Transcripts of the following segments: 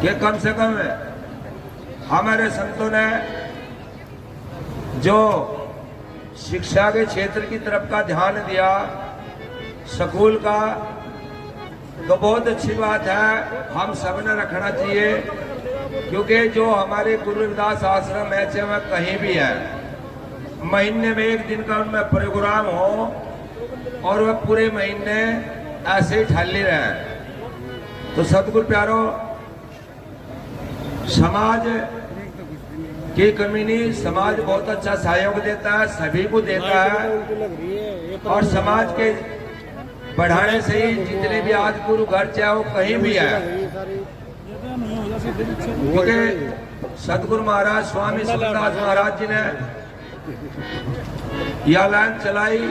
कि कम से कम हमारे संतों ने जो शिक्षा के क्षेत्र की तरफ का ध्यान दिया, स्कूल का, तो बहुत अच्छी बात है, हम सब ने रखना चाहिए। क्योंकि जो हमारे गुरु रविदास आश्रम है, चाहे वह कहीं भी है, महीने में एक दिन का उनमें प्रोग्राम हो और वह पूरे महीने ऐसे ही ठाली रहे। तो सतगुरु प्यारो, समाज की कमी नहीं, समाज बहुत अच्छा सहयोग देता है, सभी को देता है। और समाज के बढ़ाने से ही जितने भी आज गुरु घर चाहे वो कहीं भी है, क्योंकि सतगुरु महाराज स्वामी समदास महाराज जी ने यह लाइन चलाई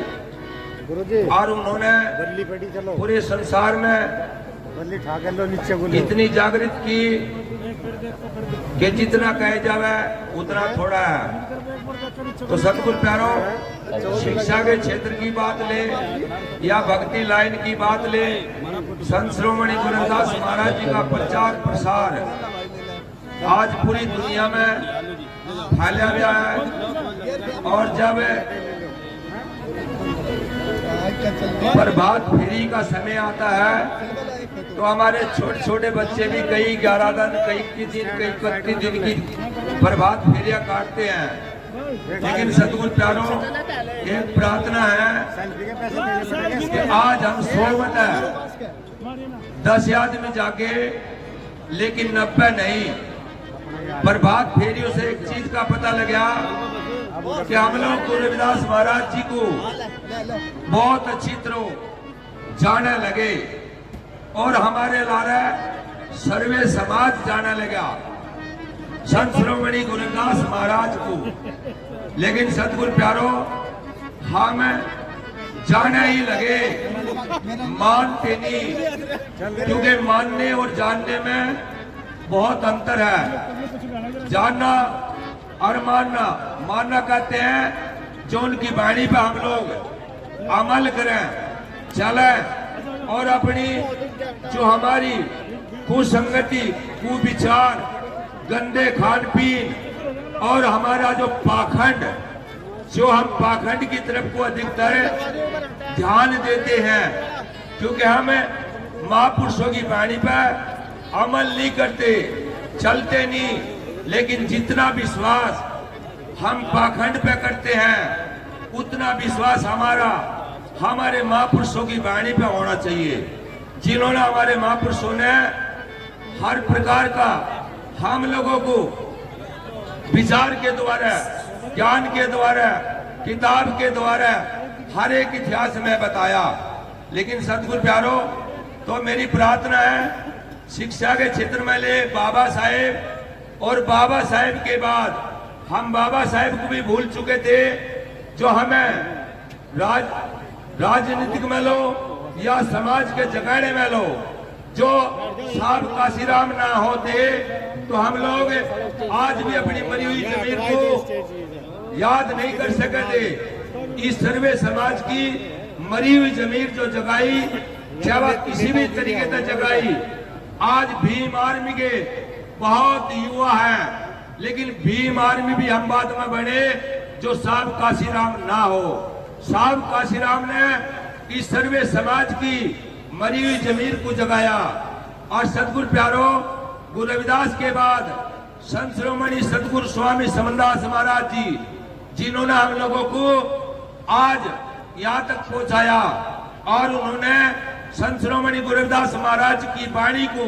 और उन्होंने पूरे संसार में इतनी जागृत की कि जितना कहे जावे उतना थोड़ा है। तो सतगुरु प्यारो, शिक्षा के क्षेत्र की बात ले या भक्ति लाइन की बात ले, संत श्रोमणी गुरु रविदास महाराज जी का प्रचार प्रसार आज पूरी दुनिया में फैला गया है। और जब प्रभात फेरी का समय आता है तो हमारे छोटे छोटे बच्चे भी कई 11 दिन, कई 21 दिन, कई 31 दिन की प्रभात फेरियां काटते हैं। लेकिन सतगुरु प्यारो, एक प्रार्थना है कि आज हम 100 है, 10 आदमी जागे लेकिन 90 नहीं। प्रभात फेरियों से एक चीज का पता लगा कि हम लोग गुरु रविदास महाराज जी को बहुत अच्छी तरह जाने लगे और हमारे लारे सर्वे समाज जाने लगा संत श्रोमणी गुरु रविदास महाराज को। लेकिन सतगुरु प्यारो, हम जाने ही लगे, मानते नहीं, क्योंकि मानने और जानने में बहुत अंतर है। जानना और मानना, मानना कहते हैं जो उनकी वाणी पे हम लोग अमल करें, चले, और अपनी जो हमारी कुसंगति, कुविचार, गंदे खान पीन और हमारा जो पाखंड, जो हम पाखंड की तरफ को अधिकतर ध्यान देते हैं, क्योंकि हम महापुरुषों की वाणी पर अमल नहीं करते, चलते नहीं। लेकिन जितना विश्वास हम पाखंड पे करते हैं, उतना विश्वास हमारा हमारे महापुरुषों की वाणी पे होना चाहिए, जिन्होंने हमारे महापुरुषों ने हर प्रकार का हम लोगों को विचार के द्वारा, ज्ञान के द्वारा, किताब के द्वारा हर एक इतिहास में बताया। लेकिन सतगुरु प्यारो, तो मेरी प्रार्थना है, शिक्षा के क्षेत्र में ले बाबा साहेब, और बाबा साहेब के बाद हम बाबा साहेब को भी भूल चुके थे, जो हमें राजनीतिक में लो या समाज के जगाड़े में लो, जो साहब काशीराम ना होते तो हम लोग आज भी अपनी मरी हुई जमीन को याद नहीं कर सके थे। इस सर्वे समाज की मरी हुई जमीन जो जगाई, चाहे वह किसी भी तरीके से जगाई, आज भीम आर्मी के बहुत युवा हैं, लेकिन भीम आर्मी भी हम बाद में बने जो साहब काशीराम ना हो। साहब काशीराम ने इस सर्वे समाज की मरी हुई जमीन को जगाया। और सतगुरु प्यारो, गुरु रविदास के बाद संत श्रोमणी सतगुरु स्वामी समदास महाराज जी, जिन्होंने हम लोगों को आज यहाँ तक पहुंचाया, और उन्होंने संत श्रोमणी गुरु रविदास महाराज की वाणी को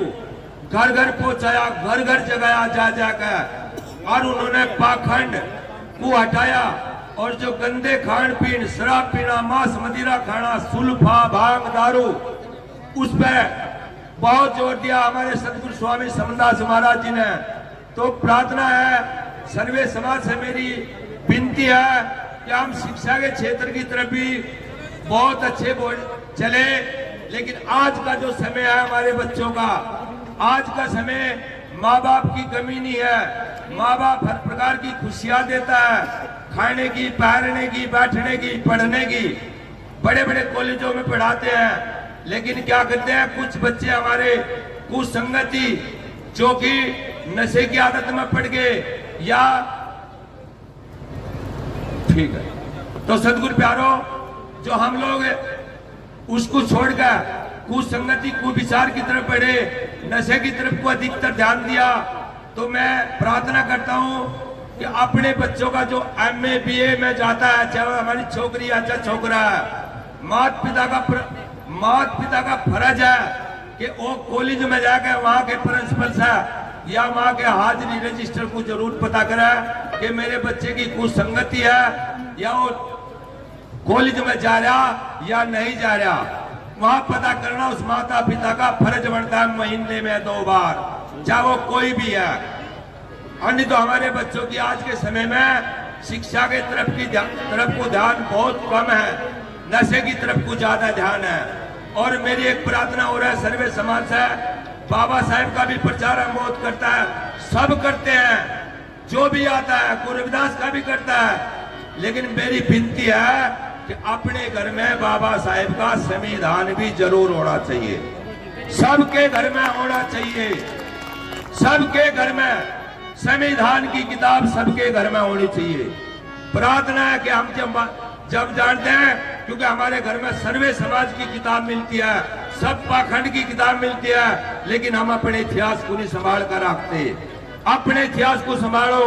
घर घर पहुंचाया, घर घर जगाया जा जाकर, और उन्होंने पाखंड को हटाया, और जो गंदे खान पीन, शराब पीना, मांस मदिरा खाना, सुल्फा, भांग, दारू, उस पर बहुत जोर दिया हमारे सतगुरु स्वामी समदास महाराज जी ने। तो प्रार्थना है, सर्वे समाज से मेरी विनती है कि हम शिक्षा के क्षेत्र की तरफ भी बहुत अच्छे चले। लेकिन आज का जो समय है हमारे बच्चों का, आज का समय माँ बाप की कमी नहीं है। माँ बाप हर प्रकार की खुशियां देता है, खाने की, पहनने की, बैठने की, पढ़ने की, बड़े बड़े कॉलेजों में पढ़ाते हैं। लेकिन क्या करते हैं कुछ बच्चे हमारे कुसंगति जो कि नशे की आदत में पड़ गए या ठीक है। तो सदगुरु प्यारो, जो हम लोग उसको छोड़कर कुसंगति कुविचार की तरफ बढ़े, नशे की तरफ को अधिकतर ध्यान दिया, तो मैं प्रार्थना करता हूं कि अपने बच्चों का जो MA BA में जाता है, चाहे हमारी छोकरी या चाहे छोकरा है, माता पिता का फर्ज है कि वो कॉलेज में जाकर वहां के प्रिंसिपल से या वहां के हाजिरी रजिस्टर को जरूर पता करें कि मेरे बच्चे की कुछ संगति है या वो कॉलेज में जा रहा या नहीं जा रहा। वहां पता करना उस माता पिता का फर्ज बनता है, महीने में 2 बार, चाहे वो कोई भी है। अन्य तो हमारे बच्चों की आज के समय में शिक्षा के तरफ को ध्यान बहुत कम है, नशे की तरफ को ज्यादा ध्यान है। और मेरी एक प्रार्थना हो रहा है सर्वे समाज से, बाबा साहेब का भी प्रचार हम बहुत करता है, सब करते हैं, जो भी आता है, गुरु रविदास का भी करता है, लेकिन मेरी विनती है कि अपने घर में बाबा साहेब का संविधान भी जरूर होना चाहिए, सबके घर में होना चाहिए, सबके घर में संविधान की किताब सबके घर में होनी चाहिए। प्रार्थना है कि हम जब जानते हैं, क्योंकि हमारे घर में सर्वे समाज की किताब मिलती है, सब पाखंड की किताब मिलती है, लेकिन हम अपने इतिहास को नहीं संभाल कर रखते। अपने इतिहास को संभालो,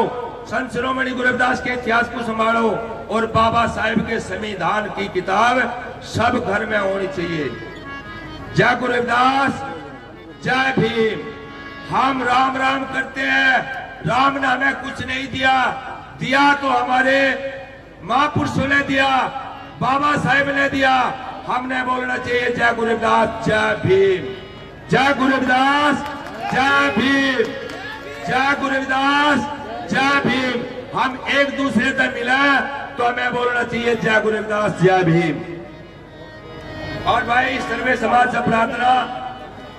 संत शिरोमणि गुरु रविदास के इतिहास को संभालो, और बाबा साहेब के संविधान की किताब सब घर में होनी चाहिए। जय गुरु रविदास, जय भीम। हम राम राम करते हैं, राम ने हमें कुछ नहीं दिया तो हमारे महापुरुषों ने दिया, बाबा साहेब ने दिया। हमने बोलना चाहिए जय गुरु रविदास, जय भीम, जय गुरु रविदास, जय भीम, जय गुरु रविदास, जय भीम। हम एक दूसरे से मिला तो हमें बोलना चाहिए जय गुरु रविदास, जय भीम। और भाई सर्वे समाज से प्रार्थना,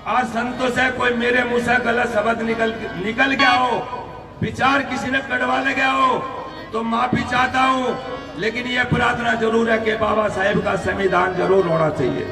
आज संतों से कोई मेरे मुंह से गलत शब्द निकल गया हो, विचार किसी ने कड़वा ले गया हो, तो माफी चाहता हूं, लेकिन यह प्रार्थना जरूर है कि बाबा साहेब का संविधान जरूर होना चाहिए।